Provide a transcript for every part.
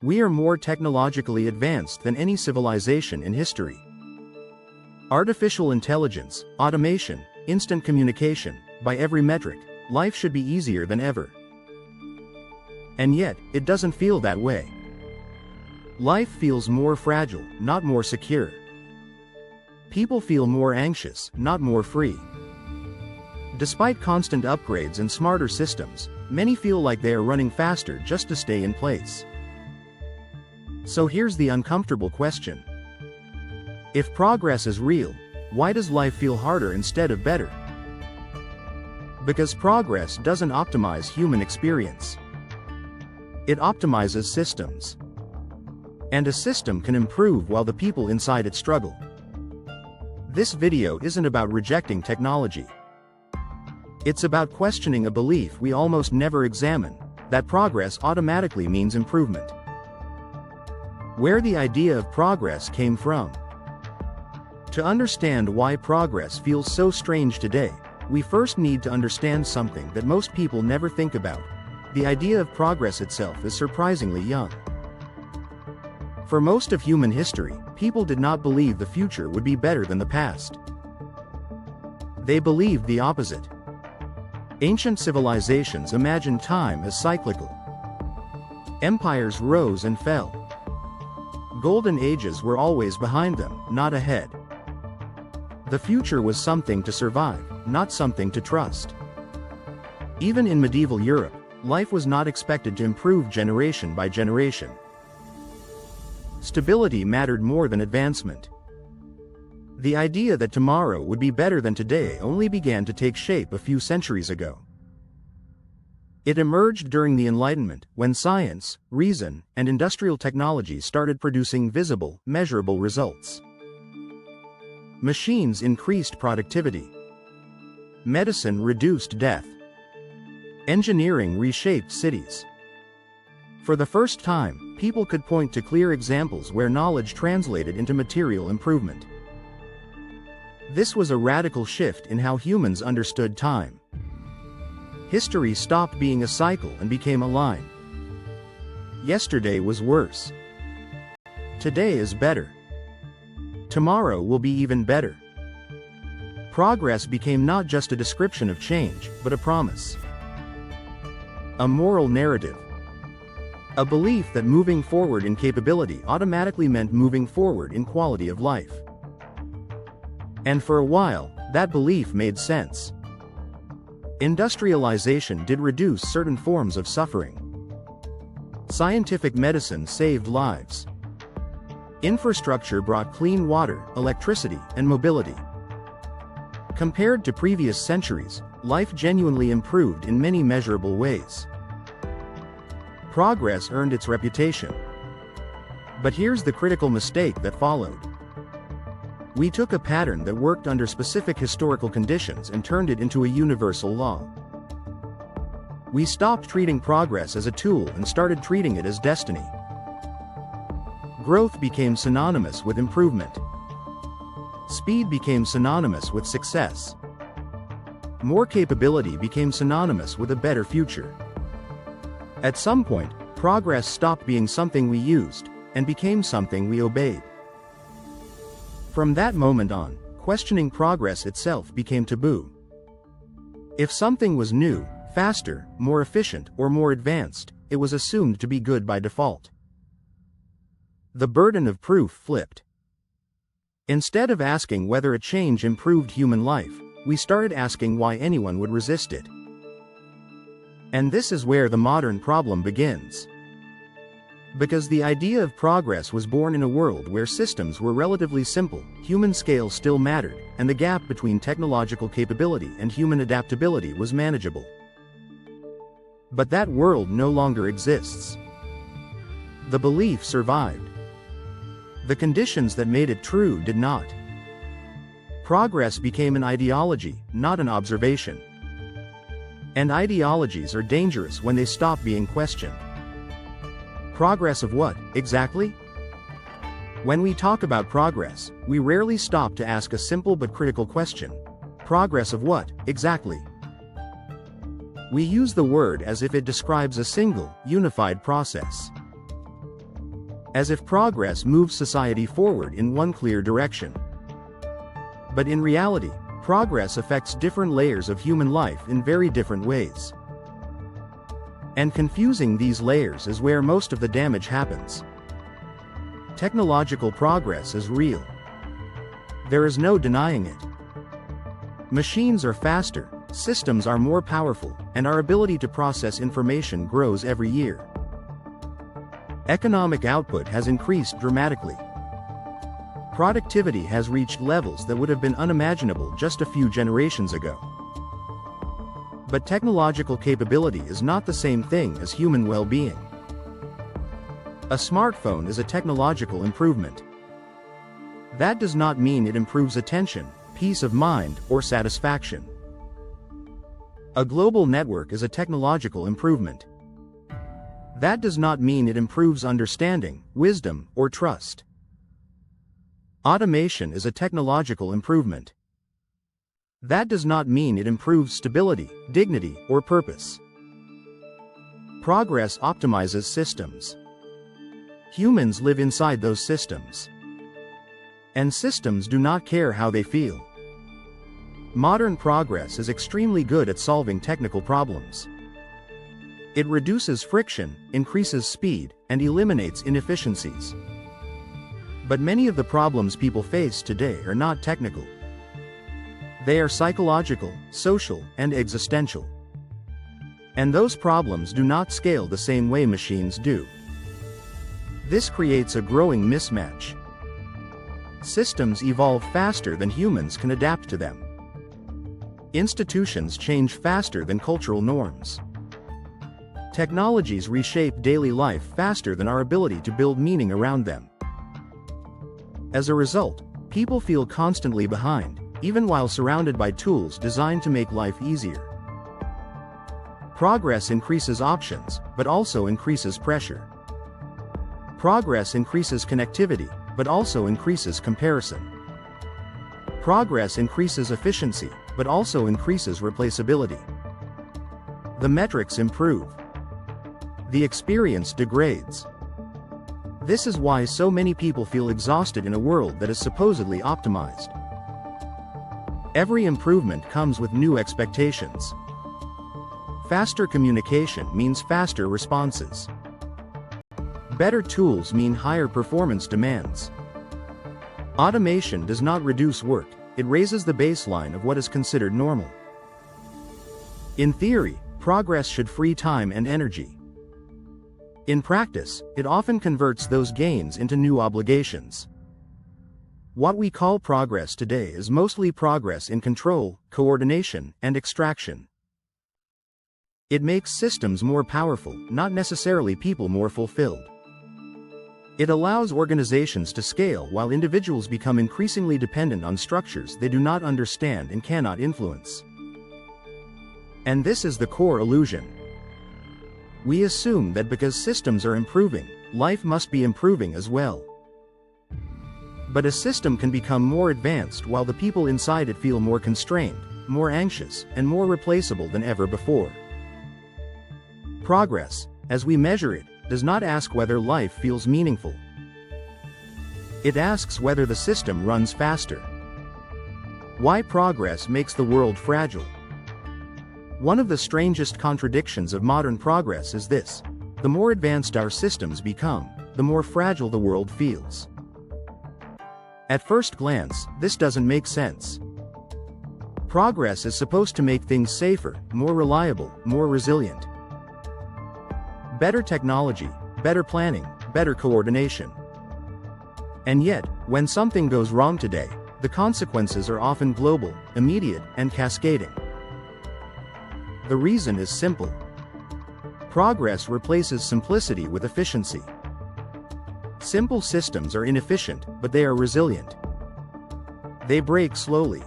We are more technologically advanced than any civilization in history. Artificial intelligence, automation, instant communication, by every metric, life should be easier than ever. And yet, it doesn't feel that way. Life feels more fragile, not more secure. People feel more anxious, not more free. Despite constant upgrades and smarter systems, many feel like they are running faster just to stay in place. So here's the uncomfortable question. If progress is real, why does life feel harder instead of better? Because progress doesn't optimize human experience. It optimizes systems. And a system can improve while the people inside it struggle. This video isn't about rejecting technology. It's about questioning a belief we almost never examine, that progress automatically means improvement. Where the idea of progress came from. To understand why progress feels so strange today, we first need to understand something that most people never think about. The idea of progress itself is surprisingly young. For most of human history, people did not believe the future would be better than the past. They believed the opposite. Ancient civilizations imagined time as cyclical. Empires rose and fell. Golden ages were always behind them, not ahead. The future was something to survive, not something to trust. Even in medieval Europe, life was not expected to improve generation by generation. Stability mattered more than advancement. The idea that tomorrow would be better than today only began to take shape a few centuries ago. It emerged during the Enlightenment, when science, reason, and industrial technology started producing visible, measurable results. Machines increased productivity. Medicine reduced death. Engineering reshaped cities. For the first time, people could point to clear examples where knowledge translated into material improvement. This was a radical shift in how humans understood time. History stopped being a cycle and became a line. Yesterday was worse. Today is better. Tomorrow will be even better. Progress became not just a description of change, but a promise. A moral narrative. A belief that moving forward in capability automatically meant moving forward in quality of life. And for a while, that belief made sense. Industrialization did reduce certain forms of suffering. Scientific medicine saved lives. Infrastructure brought clean water, electricity, and mobility. Compared to previous centuries, life genuinely improved in many measurable ways. Progress earned its reputation. But here's the critical mistake that followed. We took a pattern that worked under specific historical conditions and turned it into a universal law. We stopped treating progress as a tool and started treating it as destiny. Growth became synonymous with improvement. Speed became synonymous with success. More capability became synonymous with a better future. At some point, progress stopped being something we used, and became something we obeyed. From that moment on, questioning progress itself became taboo. If something was new, faster, more efficient, or more advanced, it was assumed to be good by default. The burden of proof flipped. Instead of asking whether a change improved human life, we started asking why anyone would resist it. And this is where the modern problem begins. Because the idea of progress was born in a world where systems were relatively simple, human scale still mattered, and the gap between technological capability and human adaptability was manageable. But that world no longer exists. The belief survived. The conditions that made it true did not. Progress became an ideology, not an observation. And ideologies are dangerous when they stop being questioned. Progress of what, exactly? When we talk about progress, we rarely stop to ask a simple but critical question. Progress of what, exactly? We use the word as if it describes a single, unified process. as if progress moves society forward in one clear direction. But in reality, progress affects different layers of human life in very different ways. And confusing these layers is where most of the damage happens. Technological progress is real. There is no denying it. Machines are faster, systems are more powerful, and our ability to process information grows every year. Economic output has increased dramatically. Productivity has reached levels that would have been unimaginable just a few generations ago. But technological capability is not the same thing as human well-being. A smartphone is a technological improvement. That does not mean it improves attention, peace of mind, or satisfaction. A global network is a technological improvement. That does not mean it improves understanding, wisdom, or trust. Automation is a technological improvement. That does not mean it improves stability, dignity, or purpose. Progress optimizes systems. Humans live inside those systems. And systems do not care how they feel. Modern progress is extremely good at solving technical problems. It reduces friction, increases speed, and eliminates inefficiencies. But many of the problems people face today are not technical. They are psychological, social, and existential. And those problems do not scale the same way machines do. This creates a growing mismatch. Systems evolve faster than humans can adapt to them. Institutions change faster than cultural norms. Technologies reshape daily life faster than our ability to build meaning around them. As a result, people feel constantly behind, even while surrounded by tools designed to make life easier. Progress increases options, but also increases pressure. Progress increases connectivity, but also increases comparison. Progress increases efficiency, but also increases replaceability. The metrics improve. The experience degrades. This is why so many people feel exhausted in a world that is supposedly optimized. Every improvement comes with new expectations. Faster communication means faster responses. Better tools mean higher performance demands. Automation does not reduce work, it raises the baseline of what is considered normal. In theory, progress should free time and energy. In practice, it often converts those gains into new obligations. What we call progress today is mostly progress in control, coordination, and extraction. It makes systems more powerful, not necessarily people more fulfilled. It allows organizations to scale while individuals become increasingly dependent on structures they do not understand and cannot influence. And this is the core illusion. We assume that because systems are improving, life must be improving as well. But a system can become more advanced while the people inside it feel more constrained, more anxious, and more replaceable than ever before. Progress, as we measure it, does not ask whether life feels meaningful. It asks whether the system runs faster. Why progress makes the world fragile. One of the strangest contradictions of modern progress is this: the more advanced our systems become, the more fragile the world feels. At first glance, this doesn't make sense. Progress is supposed to make things safer, more reliable, more resilient. Better technology, better planning, better coordination. And yet, when something goes wrong today, the consequences are often global, immediate, and cascading. The reason is simple. Progress replaces simplicity with efficiency. Simple systems are inefficient, but they are resilient. They break slowly.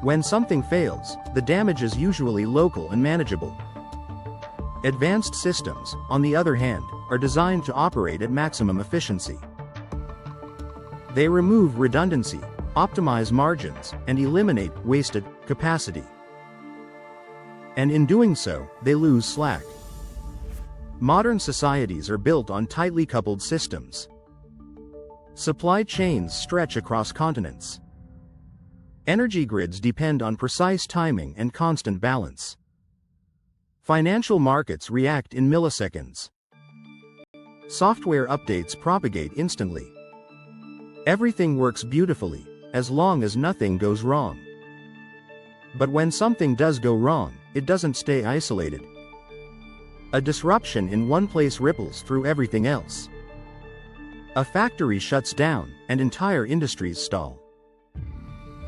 When something fails, the damage is usually local and manageable. Advanced systems, on the other hand, are designed to operate at maximum efficiency. They remove redundancy, optimize margins, and eliminate wasted capacity. And in doing so, they lose slack. Modern societies are built on tightly coupled systems. Supply chains stretch across continents. Energy grids depend on precise timing and constant balance. Financial markets react in milliseconds. Software updates propagate instantly. Everything works beautifully, as long as nothing goes wrong. But when something does go wrong, it doesn't stay isolated. A disruption in one place ripples through everything else. A factory shuts down, and entire industries stall.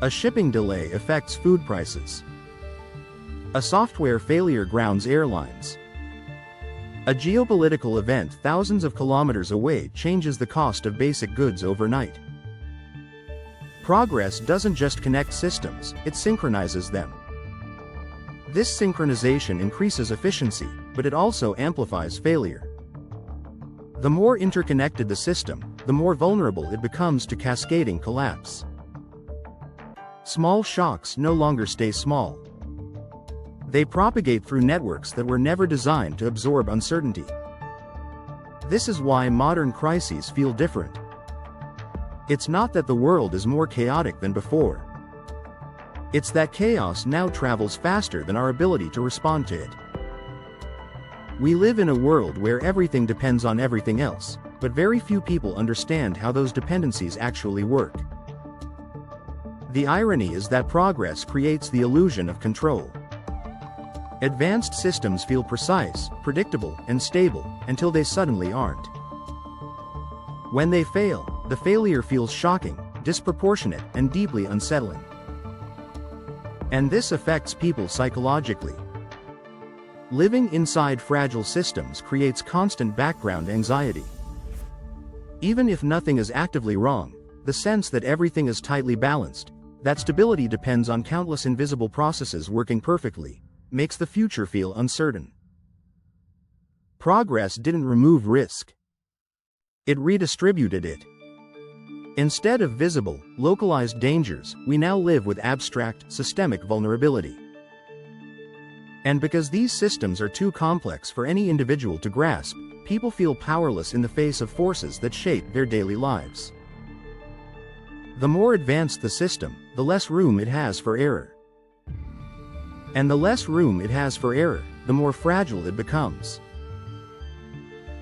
A shipping delay affects food prices. A software failure grounds airlines. A geopolitical event thousands of kilometers away changes the cost of basic goods overnight. Progress doesn't just connect systems, it synchronizes them. This synchronization increases efficiency, but it also amplifies failure. The more interconnected the system, the more vulnerable it becomes to cascading collapse. Small shocks no longer stay small. They propagate through networks that were never designed to absorb uncertainty. This is why modern crises feel different. It's not that the world is more chaotic than before. It's that chaos now travels faster than our ability to respond to it. We live in a world where everything depends on everything else, but very few people understand how those dependencies actually work. The irony is that progress creates the illusion of control. Advanced systems feel precise, predictable, and stable, until they suddenly aren't. When they fail, the failure feels shocking, disproportionate, and deeply unsettling. And this affects people psychologically. Living inside fragile systems creates constant background anxiety. Even if nothing is actively wrong, the sense that everything is tightly balanced, that stability depends on countless invisible processes working perfectly, makes the future feel uncertain. Progress didn't remove risk. It redistributed it. Instead of visible, localized dangers, we now live with abstract, systemic vulnerability. And because these systems are too complex for any individual to grasp, people feel powerless in the face of forces that shape their daily lives. The more advanced the system, the less room it has for error. And the less room it has for error, the more fragile it becomes.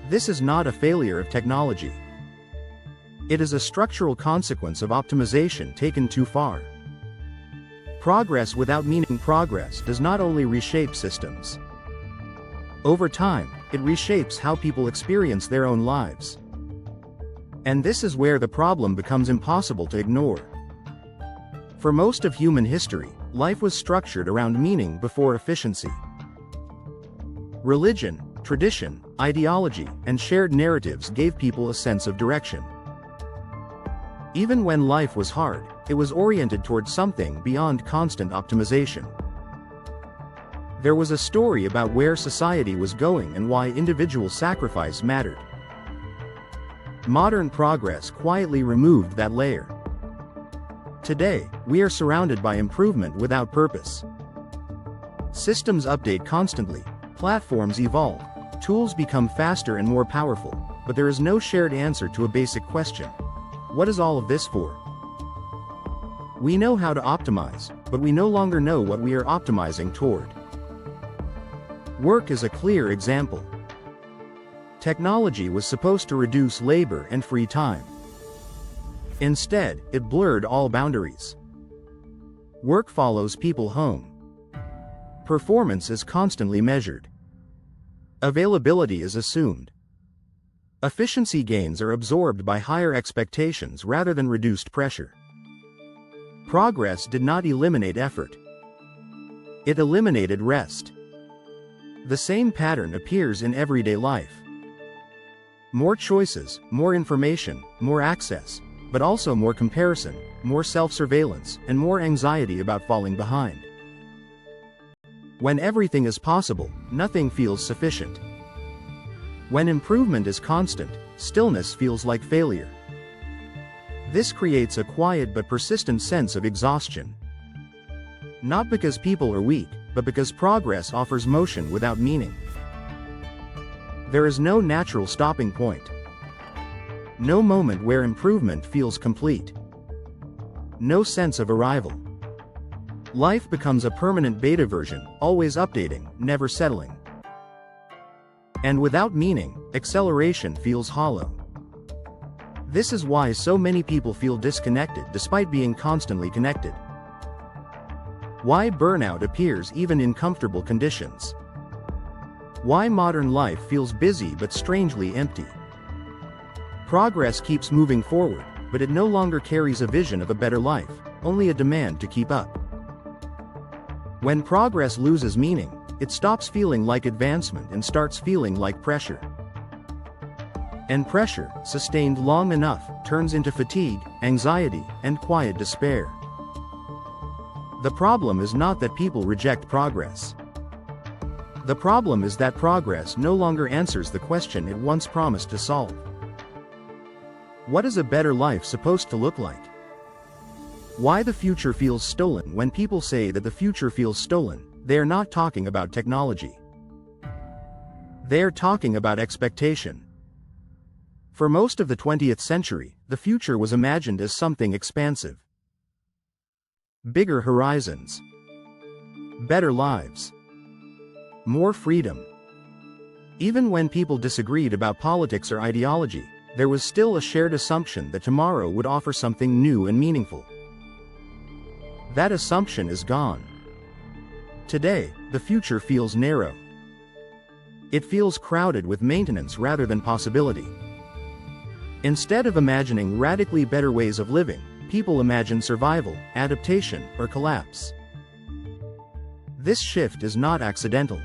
This is not a failure of technology. It is a structural consequence of optimization taken too far. Progress without meaning progress does not only reshape systems. Over time, it reshapes how people experience their own lives. And this is where the problem becomes impossible to ignore. For most of human history, life was structured around meaning before efficiency. Religion, tradition, ideology, and shared narratives gave people a sense of direction. Even when life was hard, it was oriented toward something beyond constant optimization. There was a story about where society was going and why individual sacrifice mattered. Modern progress quietly removed that layer. Today, we are surrounded by improvement without purpose. Systems update constantly, platforms evolve, tools become faster and more powerful, but there is no shared answer to a basic question. What is all of this for? We know how to optimize, but we no longer know what we are optimizing toward. Work is a clear example. Technology was supposed to reduce labor and free time. Instead, it blurred all boundaries. Work follows people home. Performance is constantly measured. Availability is assumed. Efficiency gains are absorbed by higher expectations rather than reduced pressure. Progress did not eliminate effort. It eliminated rest. The same pattern appears in everyday life. More choices, more information, more access, but also more comparison, more self-surveillance, and more anxiety about falling behind. When everything is possible, nothing feels sufficient. When improvement is constant, stillness feels like failure. This creates a quiet but persistent sense of exhaustion. Not because people are weak, but because progress offers motion without meaning. There is no natural stopping point. No moment where improvement feels complete. No sense of arrival. Life becomes a permanent beta version, always updating, never settling. And without meaning, acceleration feels hollow. This is why so many people feel disconnected despite being constantly connected. Why burnout appears even in comfortable conditions. Why modern life feels busy but strangely empty. Progress keeps moving forward, but it no longer carries a vision of a better life, only a demand to keep up. When progress loses meaning, it stops feeling like advancement and starts feeling like pressure. And pressure, sustained long enough, turns into fatigue, anxiety, and quiet despair. The problem is not that people reject progress. The problem is that progress no longer answers the question it once promised to solve. What is a better life supposed to look like? Why the future feels stolen? When people say that the future feels stolen, they are not talking about technology. They are talking about expectation. For most of the 20th century, the future was imagined as something expansive. Bigger horizons. Better lives. More freedom. Even when people disagreed about politics or ideology, there was still a shared assumption that tomorrow would offer something new and meaningful. That assumption is gone. Today, the future feels narrow. It feels crowded with maintenance rather than possibility. Instead of imagining radically better ways of living, people imagine survival, adaptation, or collapse. This shift is not accidental.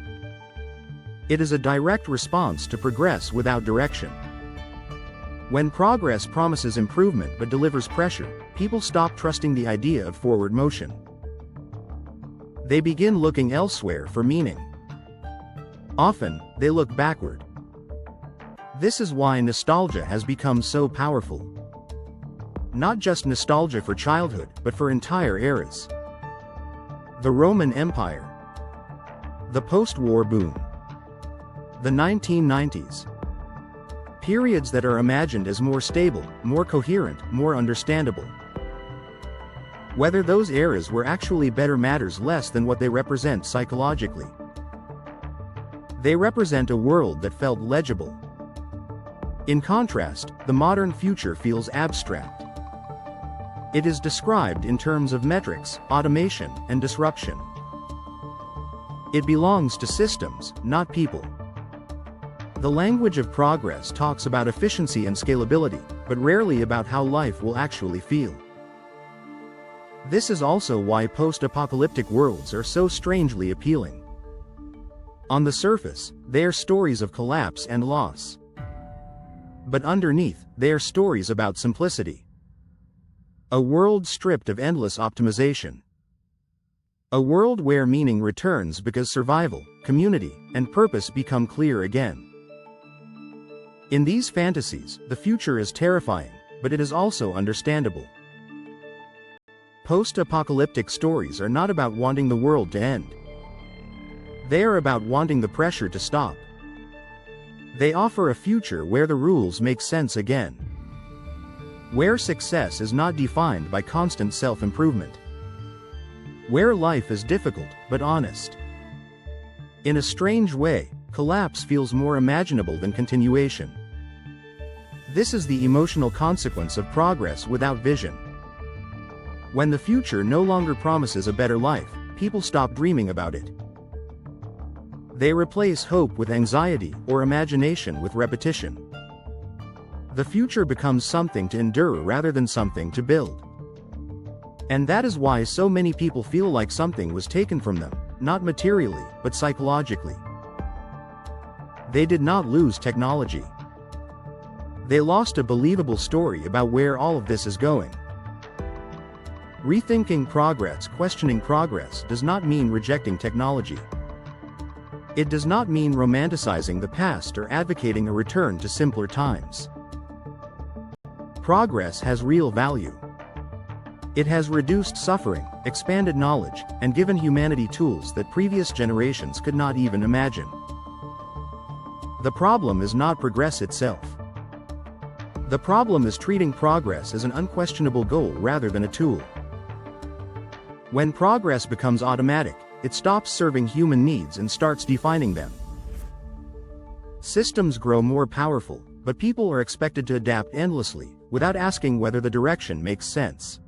It is a direct response to progress without direction. When progress promises improvement but delivers pressure, people stop trusting the idea of forward motion. They begin looking elsewhere for meaning. Often, they look backward. This is why nostalgia has become so powerful. Not just nostalgia for childhood, but for entire eras. The Roman Empire. The post-war boom. The 1990s. Periods that are imagined as more stable, more coherent, more understandable. Whether those eras were actually better matters less than what they represent psychologically. They represent a world that felt legible. In contrast, the modern future feels abstract. It is described in terms of metrics, automation, and disruption. It belongs to systems, not people. The language of progress talks about efficiency and scalability, but rarely about how life will actually feel. This is also why post-apocalyptic worlds are so strangely appealing. On the surface, they are stories of collapse and loss. But underneath, they are stories about simplicity. A world stripped of endless optimization. A world where meaning returns because survival, community, and purpose become clear again. In these fantasies, the future is terrifying, but it is also understandable. Post-apocalyptic stories are not about wanting the world to end. They are about wanting the pressure to stop. They offer a future where the rules make sense again. Where success is not defined by constant self-improvement. Where life is difficult, but honest. In a strange way, collapse feels more imaginable than continuation. This is the emotional consequence of progress without vision. When the future no longer promises a better life, people stop dreaming about it. They replace hope with anxiety or imagination with repetition. The future becomes something to endure rather than something to build. And that is why so many people feel like something was taken from them, not materially, but psychologically. They did not lose technology. They lost a believable story about where all of this is going. Rethinking progress, questioning progress, does not mean rejecting technology. It does not mean romanticizing the past or advocating a return to simpler times. Progress has real value. It has reduced suffering, expanded knowledge, and given humanity tools that previous generations could not even imagine. The problem is not progress itself. The problem is treating progress as an unquestionable goal rather than a tool. When progress becomes automatic, it stops serving human needs and starts defining them. Systems grow more powerful, but people are expected to adapt endlessly, without asking whether the direction makes sense.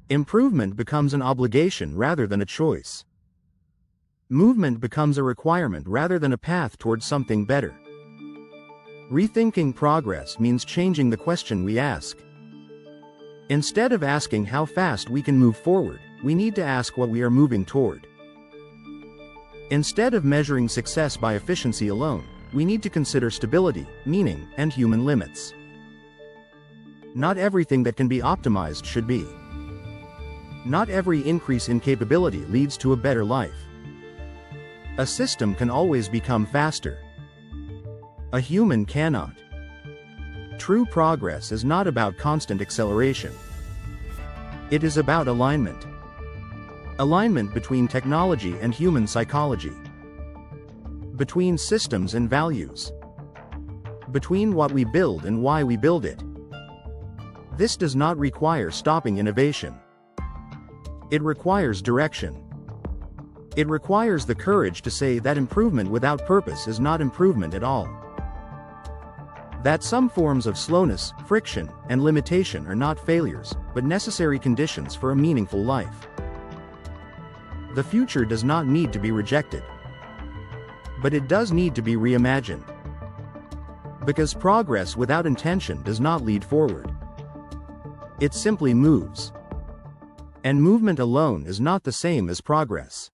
Improvement becomes an obligation rather than a choice. Movement becomes a requirement rather than a path towards something better. Rethinking progress means changing the question we ask. Instead of asking how fast we can move forward, we need to ask what we are moving toward. Instead of measuring success by efficiency alone, we need to consider stability, meaning, and human limits. Not everything that can be optimized should be. Not every increase in capability leads to a better life. A system can always become faster. A human cannot. True progress is not about constant acceleration. It is about alignment. Alignment between technology and human psychology. Between systems and values. Between what we build and why we build it. This does not require stopping innovation. It requires direction. It requires the courage to say that improvement without purpose is not improvement at all. That some forms of slowness, friction, and limitation are not failures, but necessary conditions for a meaningful life. The future does not need to be rejected. But it does need to be reimagined. Because progress without intention does not lead forward. It simply moves. And movement alone is not the same as progress.